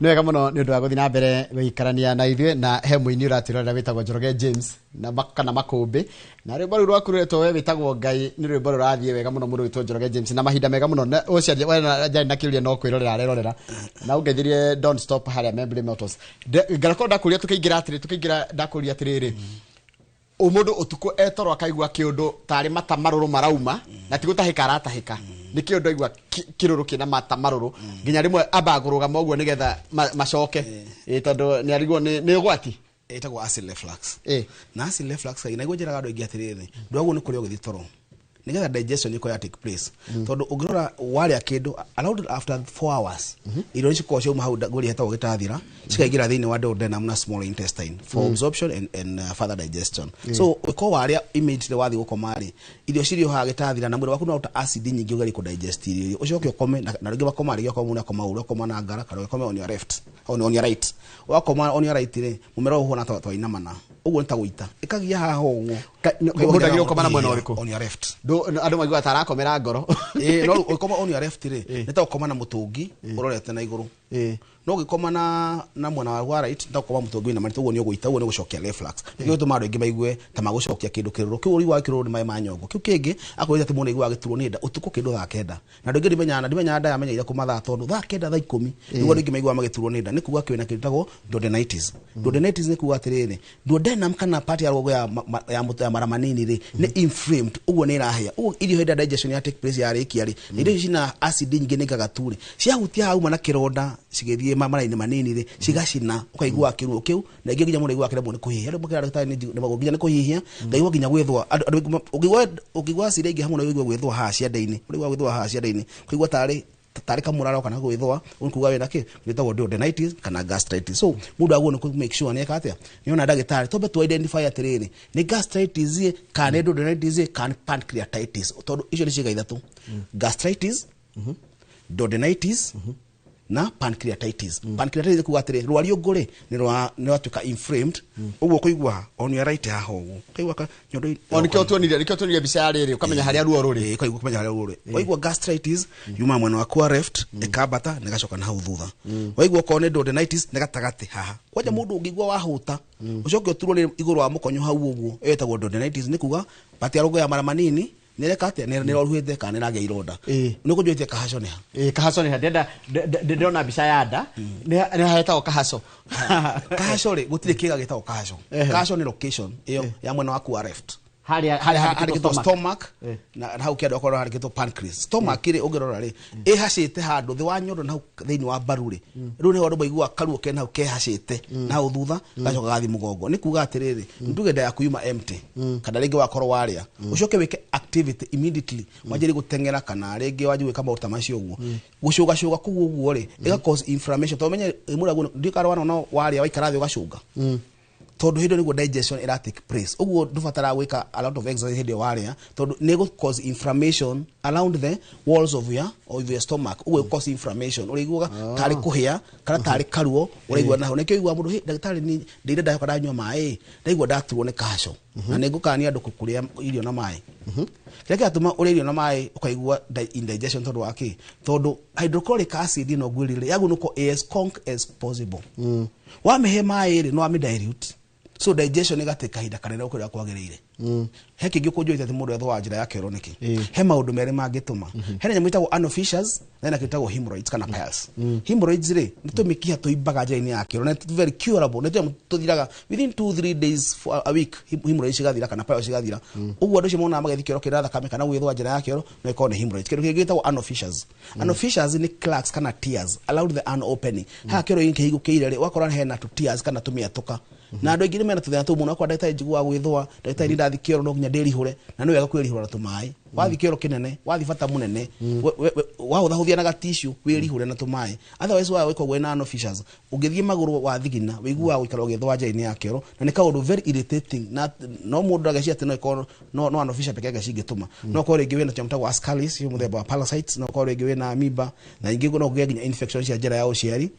Nĩ wega mũno nĩ ũndũ wa gũthiĩ na mbere gũikarania na ithuĩ na he mũini ũratirorera wĩtagwo Njoroge James na kana Makũmbĩ na rwĩmbo rũu rwakuretwo we wĩtagwo Ngai nĩ rwĩmbo rũrathiĩ wega mũno mũndũ wĩtagwo Njoroge James na mahinda mega mũno ũcio jarĩ na kĩũria no kwĩrorera arerorera na ũngeithirie Don't Stop harĩa Membley Motors ngarakorwo ndakũria tũkĩingĩra ndakũria atĩrĩrĩ mũndũ ũtukũ etoro akaigua kĩũndũ tarĩ mata marũrũ marauma na ti gũtahĩka aratahĩka nĩ kĩũndũ aigua kĩrũrũ kĩna mata marũrũ nginya rĩmwe ambagũrũgama ũguo nĩgetha macoke tondũ nĩ arigwo nĩ ũgwati etagwo acid reflux na acid reflux ina igwo njĩraga andũ aingĩ atĩrĩrĩ ndwagwo nĩ kũrĩa ũgĩthiĩ toro nĩgetha digestion iko ya take place tondũ ũngĩrora warĩa kĩndũ around after 4 hours irio cikorwo ciuma hau ngũri hetagwo gĩtathira cikaingĩra thĩinĩ wa duodenum na small intestine for absorption and further digestion so uko warĩa immediately wathi gũkoma rĩ irio cirio ha gĩtathira na mwĩrĩ waku no uta acid nyingĩ ũgari ku digest irio ucoke ukome na rĩngĩ bakoma rĩngĩ ukoma na koma uro koma na ngara kana ukome on your left on your right wakoma on your right rĩ mumero ũhona twainamana ũguo nĩtagũita ikagia haha ũguo mũndagĩrwo koma na mwena ũrĩkũ on your left andũ maigua tarakomera ngoro no ukoma on your left rĩ nĩtagũkoma na mũtũngi ũrorete na igũrũ no gĩkoma na mwena wa right nĩtagũkoma mũtũngi na manito ũguo nĩ ũgũita ũguo nĩ gũcokia reflux nĩkĩo tũma andũ aingĩ maigue ta magũcokia kĩndũ kĩrũrũ kĩu ũri wa kĩrũrũ nĩ maĩ ma nyongo kĩu kĩngĩ akwĩra atĩ mũndũ aigua gĩturwo nĩ nda ũtukũ kĩndũ thaa kenda na andũ aingĩ ndimenya nda yamenya ira kuma thaa tondũ thaa kenda thaa 10 nĩguo andũ aingĩ maigua magĩturwo nĩ nda nĩ kuuga kwĩna kĩndũ gĩtagwo duodenitis duodenitis nĩ kuuga atĩrĩrĩ duodenum kana part ya rũgo ya mũtwe ya mara manini rĩ nĩ inflamed ũguo nĩ irahĩa ũguo irio hĩndĩ digestion ya take place ya rĩkia rĩ irio cina acid nyingĩ nĩ gagaturi ciahutia hauma na kĩronda cigĩthiĩ mara-inĩ manini rĩ cigacina ũkaigua kĩruo kĩu na ingĩ nginya mũndũ aigua kĩremwo nĩ kũhihia andũ makĩra ndagĩtarĩ nĩ nginya nĩ kũhihia ndaigua nginya gwĩthwa ũkigwa acid ingĩ hamwe na ũigua gwĩthwa haha ciande-inĩ ũigua gwĩthwa haha ciande-inĩ ũkaigua tarĩ kamũraro kana gwĩthwa ũkuga wĩna kĩ wĩtagwo duodenitis kana gastritis so mũndũ agwo nĩ make sure nĩ eka atĩa nĩona ndagĩtarĩ tobe to identify atĩrĩrĩ nĩ gastritis kana duodenitis kana pancreatitis tondũ icio nĩ ciĩga ithatũ gastritis duodenitis na pancreatitis pancreatitis kuga atĩrĩ rwariũ ngũrĩ nĩ rwatuĩka inflamed ũguo kũigua on your right haha ũguo kũigua nyondo nikĩo tuonire mbica ya rĩrĩ ũkamenya harĩa ruo rũrĩ kũigua kumenya harĩa ruo rũrĩ waigua gastritis yuma mwena wa kwa left ĩkambata na ĩgacoka na hau thutha waigua ko nĩ duodenitis nĩ gatagati haha kwaja mũndũ ũngĩigua wahuta ũcoke ũturwo nĩ igũrũ wa mũkonyo hau ũguo ĩtagwo duodenitis nĩ kuga pati ya rũgo ya mara manini nĩreka atĩa nĩ roruhĩte kana nĩ ragĩa ironda nĩ kũnjũĩtie kahaco nĩ ha kahaco nĩ ha ndĩrona mbica ya nda nĩ hahetagwo kahaco kahaco rĩ gũtirĩ kĩga gĩtagwo kahaco kahaco nĩ location ĩyo ya mwena waku wa left harĩa handĩkĩtwo stomach na hau kĩandũ akorwo handĩkĩtwo pancreas stomach rĩ ũngĩrora rĩ ĩhacĩte handũ thĩ wa nyondo na hau thĩinĩ wa mbaru rĩ rĩu nĩho andũ maigua karuo kena hau kehacĩte na hau thutha gacoka gathi mũgongo nĩ kuuga atĩrĩrĩ nduge nda yaku yuma empty kana rĩngĩ wakorwo warĩa ũcoke wĩke activity immediately wanjĩrĩ gũteng'era kana rĩngĩ wanjĩ gwĩka maũndũ ta macio ũguo gũcũgacũga kũu ũguo rĩ ĩga cause inflammation tondũ menye mũndũ ndĩkarwana no warĩa waikara thĩ ũgacũga tondu hindo niguo digestion ira take place uguo ndubatara gwika a lot of exercise hindo waria tondu nego cause inflammation around the walls of your stomach uguo cause inflammation uriguga tari kuhia kana tari karuo urigua naho nekio igua mundu ndagitari ni ndire ndahoka ndanywa mai ndaigua ndaturwo ni kahaco na ningukania andu kukuria irio na mai kile kiatuma uri irio na mai ukaigua indigestion tondu waki tondu hydrochloric acid no gwirire yagu nuko as conk as possible wamehe mai ri no amidilute so digestion igateka hinda kanene uko kwagĩrĩire he kĩngĩ kũnjũĩte atĩ mũndũ ethwa njĩra ya kĩoro nĩkĩ he maũndũ merĩ mangĩtũma hena nyamũ ĩtagwo anal fissures na hena kĩtagwo hemorrhoids kana piles hemorrhoids rĩ nĩ tũmĩkiha tũimbaga njĩra-inĩ ya kĩoro na very curable nĩ tũthiraga within 2-3 days for a week hemorrhoids cigathira kana piles cigathira ũguo andũ acio monaga magĩthiĩ kĩoro kĩra thakame kana gwĩthwa njĩra ya kĩoro no ĩkorwo nĩ hemorrhoids kĩndũ kĩngĩ gĩtagwo anal fissures anal fissures nĩ cracks kana tears allowed the an opening ha kĩoro gĩkĩ hingũkĩire rĩ wakora hena tu tears kana tũmĩatũka na andũ aingĩ nĩ mena tũthĩna tũu mũno kwa ndagĩtarĩ njiguaga gwĩthwa ndagĩtarĩ ndathi kĩoro no nginya ndĩrihũre na nĩ wega kwĩrihũra na tũmaĩ wathi kĩoro kĩnene wathi bata mũnene wahũthahũthia na gatissue wĩrihũre na tũmaĩ otherwise wa wĩkagwo na anal fissures ũngĩthiĩ magũrũ wa thigina wĩiguaga gũikara ũgĩthwa njĩra-inĩ ya kĩoro na nĩ kaũndũ very irritating na no mũndũ ndageciria atĩ no ĩkorwo no anal fissure peke yake cingĩtũma no korwo rĩngĩ wĩna kĩmũ wa ascaris mũthemba wa parasites no korwo rĩngĩ wĩna amoeba na ingĩ no kũgĩa nginya infection cia njĩra ya ũciari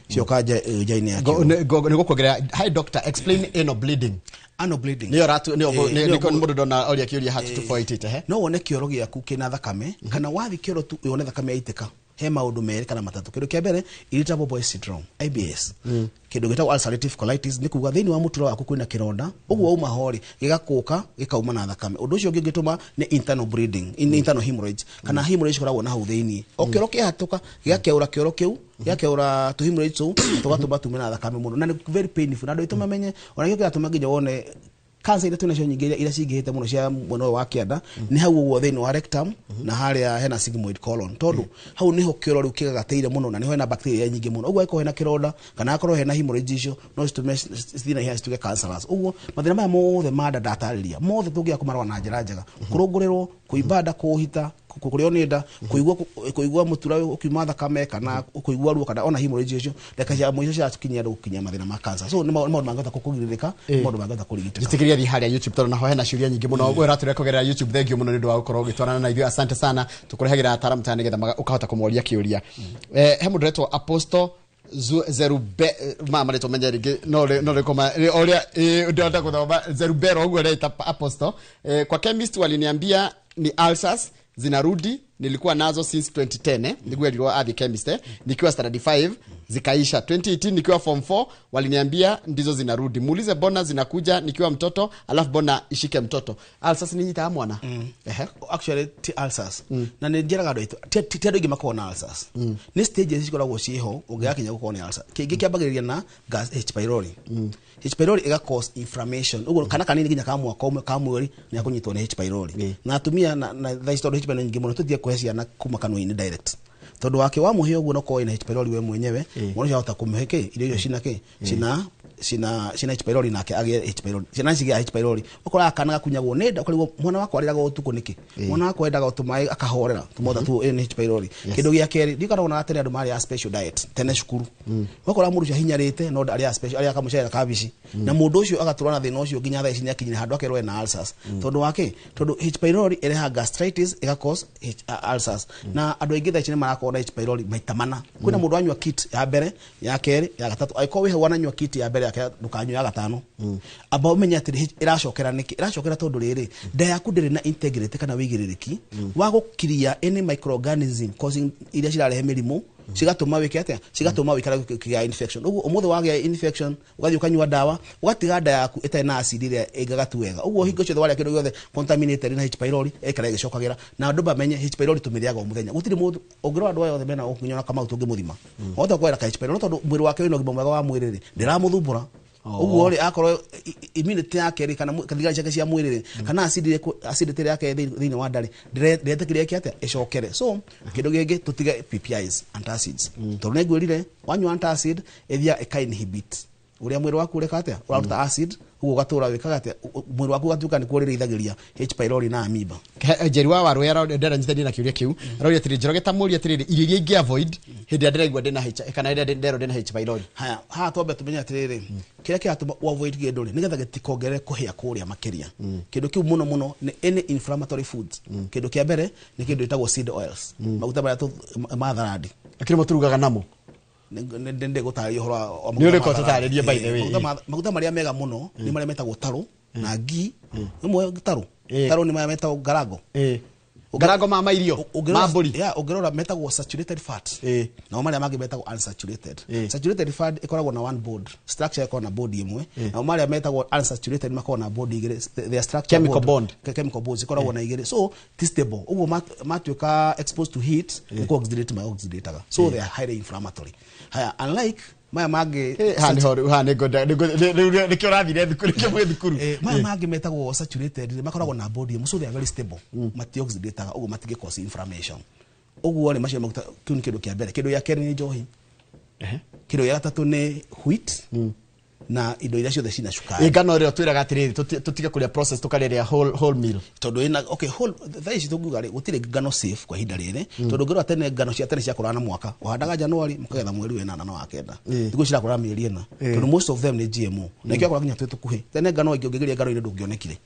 cioka njĩra-inĩ ya kĩoro nĩ gũkuongerera hi doctor explain anal bleeding anal bleeding nĩ oratu nĩ mũndũ ndona oria kĩũria hat to point it no wone kĩoro gĩaku kĩna thakame kana wathi kĩoro tu yone thakame yaitĩka he maundu meri kana matatu. Kindu kia mbere irritable bowel syndrome IBS. Kindu gitagwo ulcerative colitis ni kuga thiini wa mutura waku kwina kironda uguo uma hori gigakuka gikauma na thakame. Undu ucio ungi gituma ni internal bleeding, internal hemorrhage kana hemorrhage koragwo na hau thiini. Okero kihatuka gigakeura kioro kiu yakeura tu hemorrhage tu tugatuma tumena thakame muno na ni very painful. Na ndu ituma menye ona gyo kiratuma nginya wone cancer ile tunacio nyingi ira cingihite muno cia mwena wa kianda ni hau uguo thiini wa rectum na haria hena sigmoid colon tondu hau niho kioro riu kigagateire muno na niho hena bacteria nyingi muno uguo iko hena kironda kana akorwo hena hemorrhage icio no citume thina hiya cituge cancerous. Uguo mathina maya mothe manda ndatariria mothe tungia kumarwa na njira njega kurunguriro kuibada kuhita kukurio ni nda kuigua mutura ukiuma thakame kana kuigua ruo kana ona hemorrhage icio reka cia mwico cia kinyia gukinya mathina ma cancer. So ni maundu mangata kukugiririka maundu mangata kurigitira. Jitikiria thi haria YouTube toro naho hena ciuria nyingi muno gwe rature kugerera YouTube. Thank you muno nindu wa gukorwo gitwarana na ithuĩ. Asante sana tukurehagira ataaramu tani getha ukahota kumuoria kiuria. He mundu retwo Apostle Zerube mama leto menye rigi no koma oria ndio kuthoma Zerubero uguo leta Apostle. Kwa chemist waliniambia ni ulcers zinarudi, nilikuwa nazo since 2010 nilikuwa at the chemist nikiwa standard 5 zikaisha. 2018 nikiwa form 4 waliniambia ndizo zinarudi. Muulize bona zinakuja nikiwa mtoto alafu bona ishike mtoto. Ulcers ni nyita mwana. Actually ulcers na njiraga ndo tiado igimako na ulcers ni stages ikoragwo ciho ungiakinya gukona ni ulcer kingi kiambagiriria na gas H pylori. H pylori iga cause inflammation uguo kana kanini nginya ka mweri ni akunyitwo ni H pylori na atumia na the history H pylori ngi muno tuthie kuhecia na kuma kanwa-ini direct tondu wake wa muhio uguo no ko ina H pylori we mwenyewe mwana hota kumheke ile hiyo sina H pylori nake age H pylori sina sigia H pylori ukora kana kunyagwo nenda ukarigwo mwana wako ariraga utuko niki mwana wako endaga utumai akahorera tumotha tu H pylori kindu gia keri ndikara ona atene andu mari a special diet tene cukuru ukora mundu cia hinyarite no ari a special ari akamucera kabici na mundu ucio agaturana thina ucio nginya thaa ici ni akinyira handu akerwe na ulcers tondu wake tondu H pylori ireha gastritis ega cause ulcers na andu aingi thaa ici ni marakona H pylori maita mana kwina mundu anywa kit ya mbere ya keri ya gatatu aiko we hawana anywa kit ya mbere yake ndukanyo ya gatano aba umenya atiri iracokera niki iracokera tondu riri nda yaku ndiri na integrity kana wigiririki wa gukiria any microorganism causing iria cirarehe mirimu cigatuma wike atia cigatuma wikara kia infection uguo umuthe wage infection ugathi ukanywa dawa ugatiga nda yaku ita na acid iria igagatu wega uguo hingo ciothe wale kindu giothe contaminated na H pylori ekara igicokagira na andu bamenye H pylori tumiriaga umuthenya gutiri mundu ongero andu yothe mena ukinyona kama utungi muthima hota kwera ka H pylori tondu mwiri wake wino gibomwa wa mwiri ri ndiramuthumbura uguo ri akorwo immunity yake ri kana kathiga ciake cia mwiri kana acidity yake thiini wa ndari ndiretekiria ki atia icokere. So kindu gingi tutige PPIs antacids tondu ne gwirire wanywa antacid ethia eka inhibit uria mwiri waku ureka atia uraruta acid uguo gatura wikaga atia mwiri waku gatuka ni kuririthagiriria H pylori na amoeba. Jeri wa waru yara ndera nyithani na kiuria kiu rauria tiri njoroge ta muri atiri irio ingi avoid hindi ndiraigwa ndina H kana ndero ndina H pylori. Haya ha twambe tumenya atiri kiria kiatuma avoid kindu ri nigetha gitikongere kuhia kuria makiria kindu kiu muno ni any inflammatory foods kindu kia mbere ni kindu itagwo seed oils maguta mara tu matharadi akiri muturugaga namo ndende gutaria horo ni uri ko tutaririe by the way maguta maria mega muno ni maria metagwo taro na ngi imwe taro ni maria metagwo garago garago mama irio mamburi ongerora metagwo saturated fat na maria mangi metagwo unsaturated saturated fat ikoragwo na one bond structure iko na body imwe na maria metagwo unsaturated makao na body igire their structure chemical bonds ikoragwo na igire so stable uguo matuika exposed to heat ko oxidate my oxidator so they are highly inflammatory. Haya unlike maya magi hani goda ni kiorathire thukuru kemwe thukuru maya magi metagwo saturated makoragwo na body so they are very stable mati oxidator uguo matige cause inflammation uguo ni macio maguta kiuni kindu kia mbere kindu ya keri ni njohi kindu ya gatatu ni wheat na indo iria ciothe cina cukari ingano rio twiraga atiriri tutige kuria process tukareria whole meal tondu ina okay whole thaici tunguga ri gutire ngano safe kwa hinda riri tondu ngoro atene ngano cia tene cia kurana mwaka wahandaga January mukagetha mweri wa 8 na wa 9 thiku cira kurana mieri ina tondu most of them ni GMO na ikio akora kinya twetu kuhi tene ngano ingi ungigeria ngano ire ndungionekire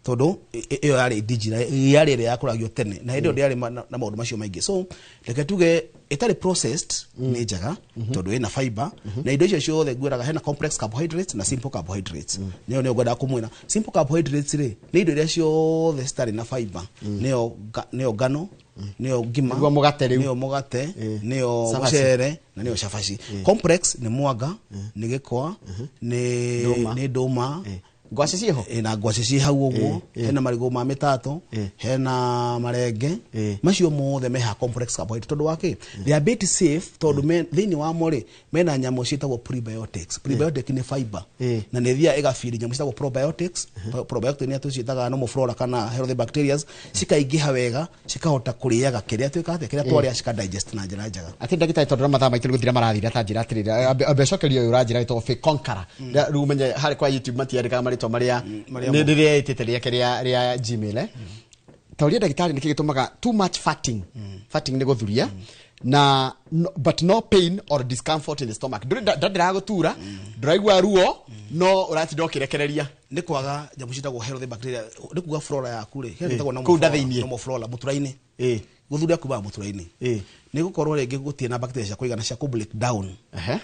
todo iyo yari digital yari ile yakoragio tene na hĩndĩ yari na maũndũ macio maingĩ so reke tuge itari processed ni njega todo ina fiber na indo icio ciothe ngwiraga hena complex carbohydrates na simple carbohydrates nio ngwenda kumwina simple carbohydrates ri ni indo iria ciothe citari na fiber nio ngano nio ngima nio mugate nio mucere na nio cabaci complex ni mwanga ni gĩkwa ni ndũma ngwaci ciho na ngwaci ci hau uguo hena marigo ma mitato hena marenge macio mothe meha complex carbohydrate tondu wake they are bit safe tondu thini wa mori mena nyamo citagwo prebiotics prebiotic ni fiber na ne thia igafiri nyamo citagwo probiotics probiotic ni atucitaga normal flora kana healthy bacteria cikaingiha wega cikahota kuriaga kiria twikate kiria twaria cika digest na njira njega ati ndagita tondu mathaa maitũ guthira marathira ta njira atirira abecokerio uranjira ito fe conqueror riu menye hari kwa YouTube matiandika marito maria ni ndiria itete ria Gmail tauria ndagitari niki gitumaga too much fatting fatting ni guthuria na but no pain or discomfort in the stomach ndira gutura ndiraigua ruo no urati ndokirekereria ni kwaga nyamu citagwo healthy bacteria ni kuga flora yaku ri hetagwo normal flora muturaini guthuria kuba muturaini ni gukorwo ringi gutie na bacteria cia kuigana cia break down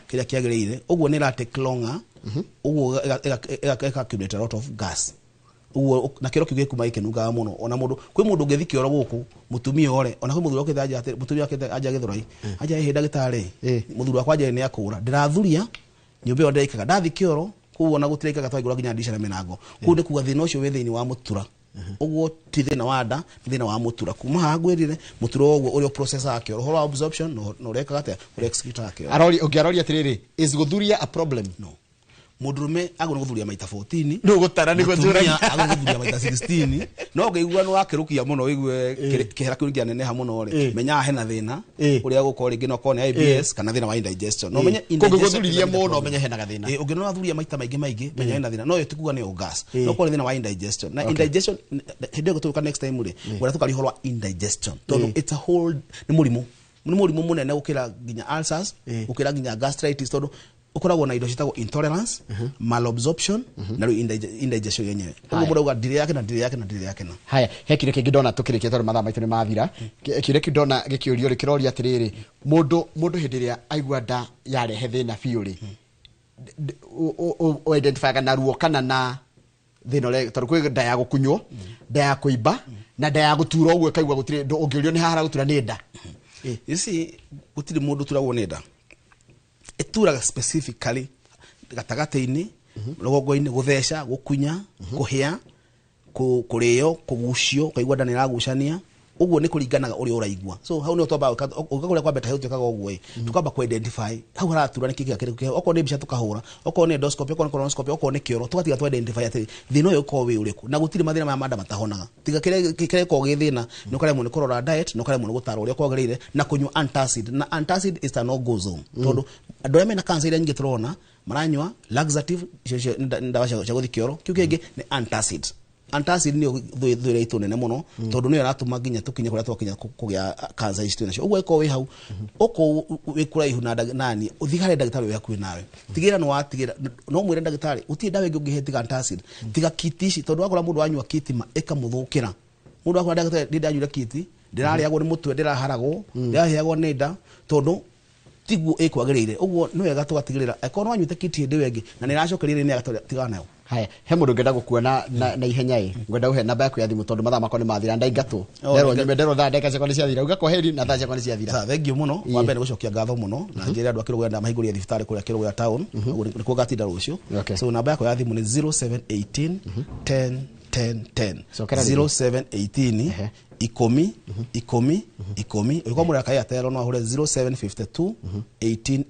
kiria kiagirire uguo ni ra take longer uguo accumulate a lot of gas uguo na kiro kiu gikuma ikinuga muno ona mundu kwi mundu ngethi kioro guku mutumia ore ona kwi muthuri okithanja ati mutumia okithanja aja githurai aja he ndagitari muthuri wakwa aja ni akura ndirathuria nyumba yo ndaikaga ndathi kioro kuo na gutiraikaga twaigura ginya ndisha na menango ku ndi kuga thina ucio we thini wa mutura uguo ti thina wa nda thina wa mutura kuma ha gwirire mutura uguo uri processor yake horo absorption no rekaga te uri excrete yake arori ungiarori atiriri is guthuria a problem no mudurume agone guthuria maita 14 no gutara ni guthuria agone guthuria maita 16 no ngeigua no wakirukia muno wigue kihera kiu kia nene ha muno ri menya hena thina uria gukora ringi no kone IBS kana thina wa indigestion no menya guthuria muno menya hena gathina ungino wathuria maita maingĩ menya hena thina no yetikuga ni gas no kone thina wa indigestion na indigestion hinde gutuka next time ri wala tukari horwa indigestion tondu it's a whole ni murimu munene ukira ginya ulcers ukira ginya gastritis tondu ukoragwo na indo citagwo intolerance malabsorption na indigestion yenyewe uguo murauga ndire yake na haya he kire kingi ndona tukirikie tondu mathaa maitũ ni mathira kire kingi ndona gikiurio rikiroria atiriri mundu hindiria aigua nda yarehe thina fiuri o identify kana ruo kana na thina le tondu kwi nda ya gukunywo nda ya kuimba na nda ya gutura uguo kaigua gutire ungiurio ni hara gutura ni nda isi gutire mundu turagwo ni nda eturaga specifically gatagate-ini rogongo-ini gutheca gukunya kuhia kurio kugucio kaigua ndani ragucania uguo ni kuringanaga uri uraigua so hau ni twamba ukakuria kwa beta health tukaga uguo tukamba ku identify hau haratura ni kikia kire oko ni bicha tukahura oko ni endoscopy oko ni colonoscopy oko ni kioro tukatiga tu identify ati thino yo ko wi uriku na gutiri mathina ma manda matahonaga tiga kire ko githina no kare mu kurora diet no kare mu gutara uri kwagirire na kunywa antacid na antacid is a no go zone tondu andu ame na cancer ile nyingi turona maranywa laxative ndawa cia guthi kioro kiu kingi ni antacid ni thwire itu nene muno tondu ni aratuma ginya tukinye kuria twakinya kugia cancer isto nacio ugwe ko wi hau oko wikura ihu na nani uthigare ndagitari ya kwi nawe tigira no watigira no mwire ndagitari uti ndawe ngi ungihe tiga antacid tiga kitici tondu wakora mundu anywa kitima ikamuthukira mundu wakora ndagitari ndanyura kiti ndirariagwo ni mutwe ndiraharagwo ndirahiagwo ni nda tondu tiguo ikwagirire uguo no wega tugatigirira ekono anyute kiti ndi wengi na niracokerire ni agatigana nayo haya he mundu ngenda gukuona na ihenya ngwenda uhe namba yaku ya thimu tondu mathaa makoni mathira ndaingatwo ndero nyumendero tha ndeka cia kwani cia thira uga heri na tha cia kwani cia thira thank you muno wa mbere gucokia ngatho muno na njira andu akirugo nda mahiguria thibitari kuria kirugo ya town ni ko gatinda rucio so namba yaku ya thimu ni 0718 10 10 0718 ikomi ulikuwa mura kaya tayaro no ahure 0752 18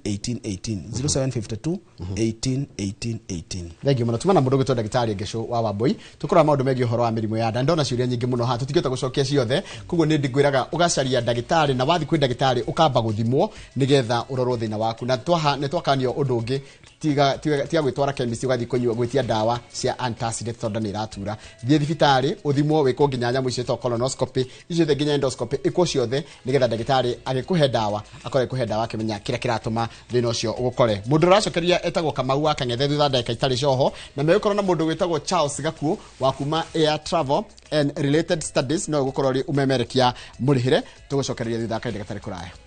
0752 18 Thengio muno tumana mundu gitwa ndagitari ngesho wa Wambui tukora maundu megi horo wa mirimu ya nda ndona ciuria nyingi muno ha tutigeta gucokia ciothe kuguo ni ndigwiraga ugacaria ndagitari na wathi kwi ndagitari ukamba guthimwo nigetha urorwo thina waku na twakanio undu ungi tiga gwitwara chemist ugathi kunyua gwitia dawa cia antacid tonda ni ratura thie thibitari uthimwo wiko nginya nyamu icio to colonoscopy icio the nginya endoscopy iko ciothe nigetha ndagitari agikuhe dawa akore kuhe dawa akimenya kira kiratuma thina ucio ugukore mundu racokeria etagwo Kamau wa Kangethe thutha ndeka itari coho na megukoro na mundu gwitagwo Charles Gakuo wa kuma Air Travel and Related Studies no gukorwo ri umemerekia murihire tugucokereria thutha ndeka itari kuraya.